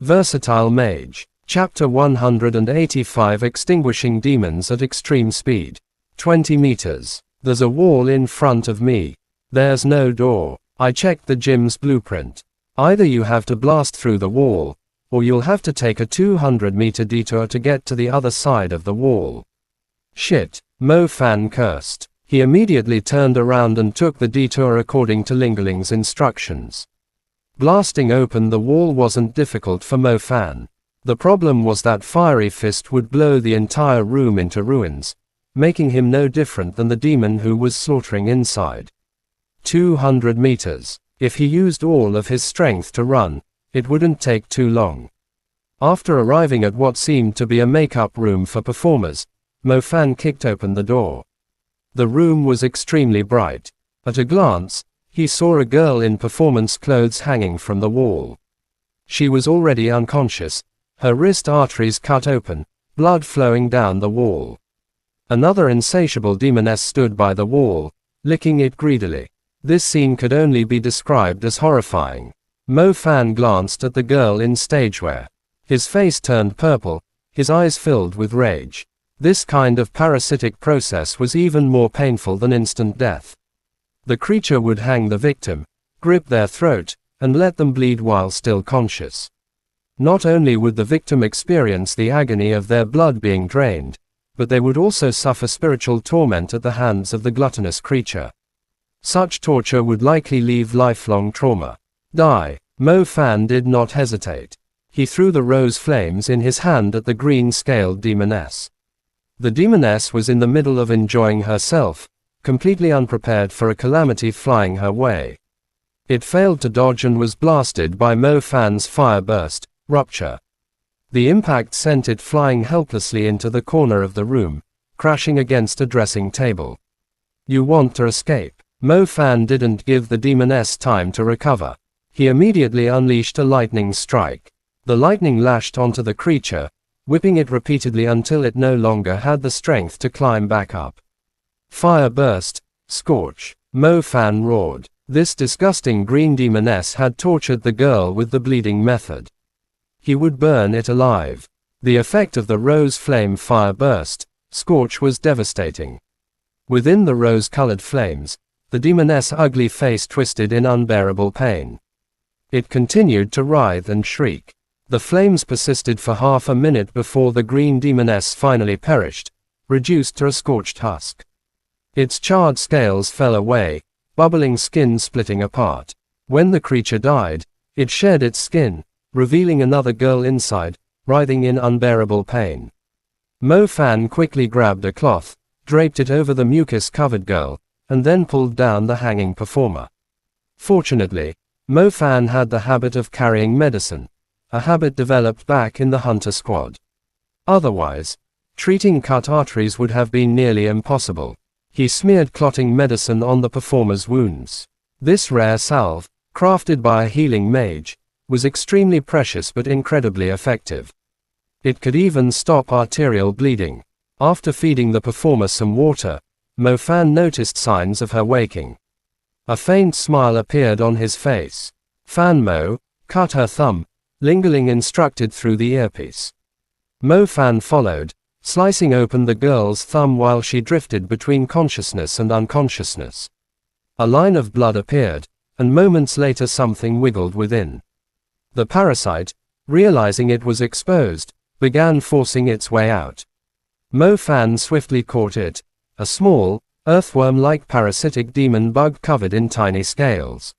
Versatile Mage. Chapter 185 Extinguishing Demons at Extreme Speed. 20 meters. There's a wall in front of me. There's no door. I checked the gym's blueprint. Either you have to blast through the wall, or you'll have to take a 200-meter detour to get to the other side of the wall. Shit, Mo Fan cursed. He immediately turned around and took the detour according to Lingerling's instructions. Blasting open the wall wasn't difficult for Mo Fan. The problem was that Fiery Fist would blow the entire room into ruins, making him no different than the demon who was slaughtering inside. 200 meters. If he used all of his strength to run, it wouldn't take too long. After arriving at what seemed to be a makeup room for performers, Mo Fan kicked open the door. The room was extremely bright. At a glance, he saw a girl in performance clothes hanging from the wall. She was already unconscious, her wrist arteries cut open, blood flowing down the wall. Another insatiable demoness stood by the wall, licking it greedily. This scene could only be described as horrifying. Mo Fan glanced at the girl in stagewear. His face turned purple, his eyes filled with rage. This kind of parasitic process was even more painful than instant death. The creature would hang the victim, grip their throat, and let them bleed while still conscious. Not only would the victim experience the agony of their blood being drained, but they would also suffer spiritual torment at the hands of the gluttonous creature. Such torture would likely leave lifelong trauma. Die. Mo Fan did not hesitate. He threw the rose flames in his hand at the green-scaled demoness. The demoness was in the middle of enjoying herself, completely unprepared for a calamity flying her way. It failed to dodge and was blasted by Mo Fan's fire burst, rupture. The impact sent it flying helplessly into the corner of the room, crashing against a dressing table. You want to escape? Mo Fan didn't give the demoness time to recover. He immediately unleashed a lightning strike. The lightning lashed onto the creature, whipping it repeatedly until it no longer had the strength to climb back up. Fire burst, scorch. Mo Fan roared. This disgusting green demoness had tortured the girl with the bleeding method. He would burn it alive. The effect of the rose flame fire burst, scorch was devastating. Within the rose-colored flames, the demoness' ugly face twisted in unbearable pain. It continued to writhe and shriek. The flames persisted for half a minute before the green demoness finally perished, reduced to a scorched husk. Its charred scales fell away, bubbling skin splitting apart. When the creature died, it shed its skin, revealing another girl inside, writhing in unbearable pain. Mo Fan quickly grabbed a cloth, draped it over the mucus-covered girl, and then pulled down the hanging performer. Fortunately, Mo Fan had the habit of carrying medicine, a habit developed back in the hunter squad. Otherwise, treating cut arteries would have been nearly impossible. He smeared clotting medicine on the performer's wounds. This rare salve, crafted by a healing mage, was extremely precious but incredibly effective. It could even stop arterial bleeding. After feeding the performer some water, Mo Fan noticed signs of her waking. A faint smile appeared on his face. Fan Mo, cut her thumb, Lingerling instructed through the earpiece. Mo Fan followed, slicing open the girl's thumb while she drifted between consciousness and unconsciousness. A line of blood appeared, and moments later something wiggled within. The parasite, realizing it was exposed, began forcing its way out. Mo Fan swiftly caught it, a small, earthworm-like parasitic demon bug covered in tiny scales.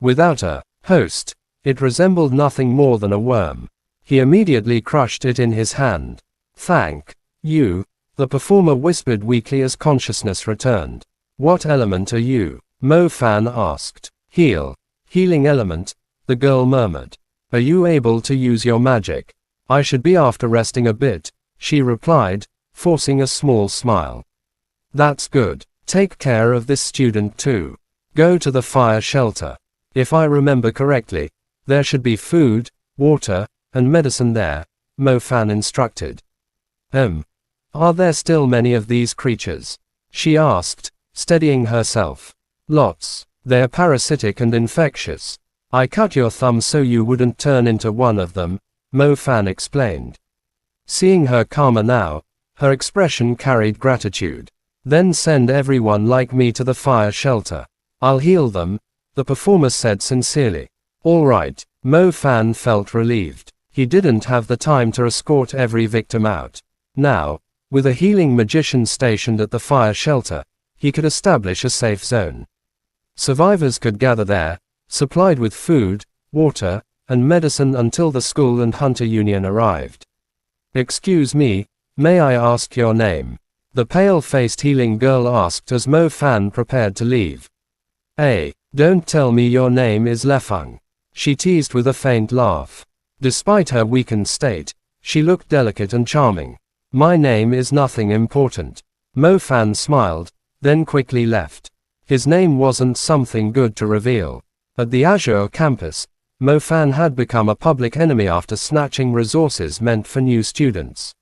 Without a host, it resembled nothing more than a worm. He immediately crushed it in his hand. Thank you, the performer whispered weakly as consciousness returned. What element are you? Mo Fan asked. Healing element, the girl murmured. Are you able to use your magic? I should be after resting a bit, she replied, forcing a small smile. That's good. Take care of this student too. Go to the fire shelter. If I remember correctly, there should be food, water, and medicine there, Mo Fan instructed. Are there still many of these creatures? She asked, steadying herself. Lots. They're parasitic and infectious. I cut your thumb so you wouldn't turn into one of them, Mo Fan explained. Seeing her calmer now, her expression carried gratitude. Then send everyone like me to the fire shelter. I'll heal them, the performer said sincerely. All right, Mo Fan felt relieved. He didn't have the time to escort every victim out. Now, with a healing magician stationed at the fire shelter, he could establish a safe zone. Survivors could gather there, supplied with food, water, and medicine until the school and hunter union arrived. Excuse me, may I ask your name? The pale-faced healing girl asked as Mo Fan prepared to leave. Don't tell me your name is Lefeng. She teased with a faint laugh. Despite her weakened state, she looked delicate and charming. My name is nothing important. Mo Fan smiled, then quickly left. His name wasn't something good to reveal. At the Azure campus, Mo Fan had become a public enemy after snatching resources meant for new students.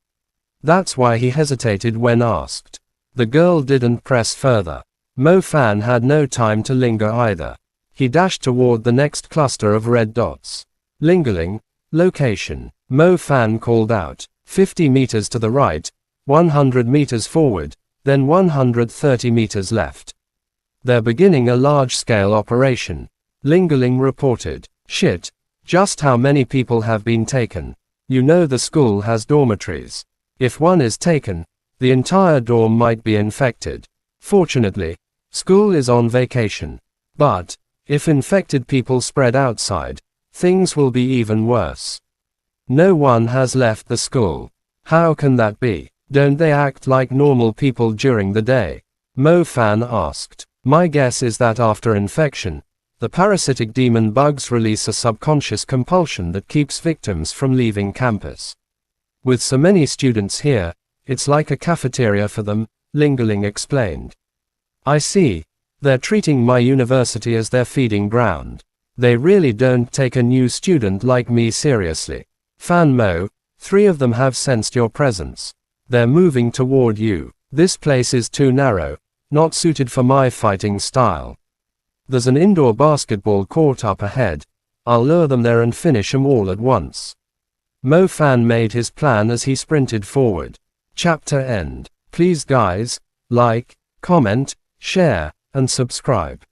That's why he hesitated when asked. The girl didn't press further. Mo Fan had no time to linger either. He dashed toward the next cluster of red dots. Lingering, location. Mo Fan called out. 50 meters to the right, 100 meters forward, then 130 meters left. They're beginning a large-scale operation. Lingling reported. Shit. Just how many people have been taken? You know the school has dormitories. If one is taken, the entire dorm might be infected. Fortunately, school is on vacation. But, if infected people spread outside, things will be even worse. No one has left the school. How can that be? Don't they act like normal people during the day? Mo Fan asked. My guess is that after infection, the parasitic demon bugs release a subconscious compulsion that keeps victims from leaving campus. With so many students here, it's like a cafeteria for them, Lingling explained. I see. They're treating my university as their feeding ground. They really don't take a new student like me seriously. Fan Mo, 3 of them have sensed your presence. They're moving toward you. This place is too narrow, not suited for my fighting style. There's an indoor basketball court up ahead. I'll lure them there and finish them all at once. Mo Fan made his plan as he sprinted forward. Chapter end. Please guys, like, comment, share, and subscribe.